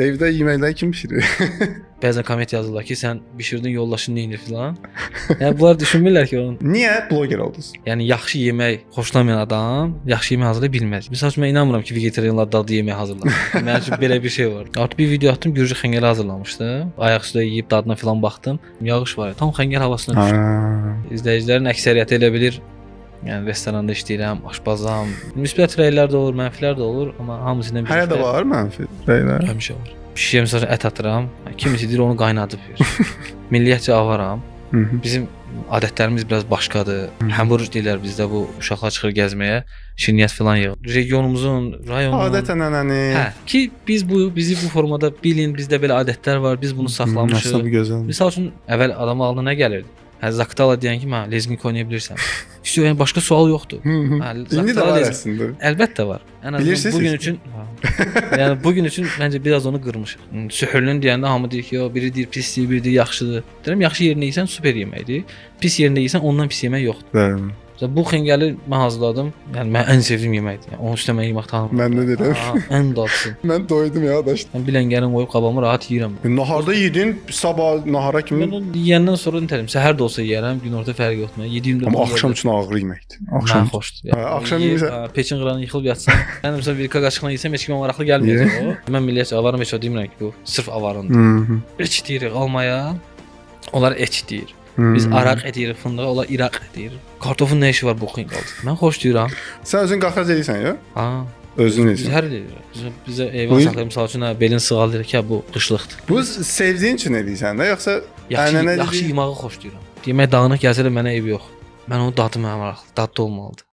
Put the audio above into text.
Evdə yeməkləri kim bişirir? Bəzən komment yazırlar ki, sən bişirdin, yoldaşın neyindir filan. Yəni bunlar düşünmürlər ki, onun. Niyə bloger oldunuz? Yəni yaxşı yemək xoşlamayan adam yaxşı yemək hazırlaya bilməz. Məsəl üçün mən inanmıram ki, vegetarianlar dadlı yemək hazırlar. Mənim üçün belə bir şey var. Artıq bir video atdım, Gürcü xəngəli hazırlamışdım. Ayaq üstə yeyib dadına filan baxdım. Yağış var. Tam xəngəl havasına düşdüm. İzləyicilərin əksəriyyəti elə bilir. Yəni restoranda işləyirəm, aşbazam. Müsbət rəylər də olur, mənfilər də olur, amma hamısından Hələ də var mənfi rəylər. Həmişə var. Pişiyə məsələn ət atıram. Kimisi deyir onu qaynadıb yer. Milliyyətcə avaram. Bizim adətlərimiz biraz başqadır. Hamburg deyirlər bizdə, bu uşaqlar çıxır gəzməyə, şirniyyat filan yığır. Regionumuzun, rayonun Adət-ənənəni. Hə, ki bizi bu formada bilin, bizdə belə adətlər var, biz bunu saxlamışıq. Aslında bu gözəl. Məsəl üçün əvvəl adam ağlına nə gəlirdi? Hə, Zaktala deyən ki, mən lezgin oynaya bilirsən. İşte yəni başqa sual yoxdur. Hə, İndi də var əslində. Əlbəttə var. Ən azından bugün üçün yəni bugün üçün məncə biraz onu qırmışıq. Sühürlün deyəndə hamı deyir ki, o biri deyir pisdir, biri deyir yaxşıdır. Deyirəm yaxşı yerinə yeysən super yeməkdir. Pis yerinə yeysən ondan pis yemək yoxdur. Bəli. Məsələn, bu xəngəli mən hazırladım. Yəni mən ən sevdiyim yeməkdir. Yəni onun üstə mən yemək tanımıram. Mən də deyirəm. Ən dadlısı. Mən doydum ya adaş. Mən biləngərin qoyub qabağıma rahat yeyirəm. Naharda yedin, sabah nahara kimi. Mən onu yeyəndən sonra intəlim. Səhər də olsa yeyərəm, günorta fərqi yoxdur. Yediyimdə Amma axşam üçün ağır yeməkdir. Axşam xoşdur. Hə, axşam yemirsən. Peçin qıranı yıxılıb yatsam. Mən məsələn bir qaçıqla yesəm heç kimə maraqlı gəlməyəcək o. Mən milliyyətcə avarım heç o demirəm ki, bu sırf avarındır. Eç deyirik almaya. Onlar eç deyir. Biz araq edirik fındığa, onlar iraq edir. Kartofun nə işi var bu xinqalda? Mən xoşlayıram. Sən özün qaxraz edirsən ya? Ha. Özün Biz edirsən. hər edirik. Bizə eyvan saxlayıb məsəl üçün belin sığaldırır ki, bu qışlıqdır. Bu sevdiyin üçün edirsən də, yoxsa Yaxşı yeməyi xoşlayıram. Yemək dağınıq gəlsə də mənə eybi yox. Mən onu dadım maraqlı, dadlı olmalıdır.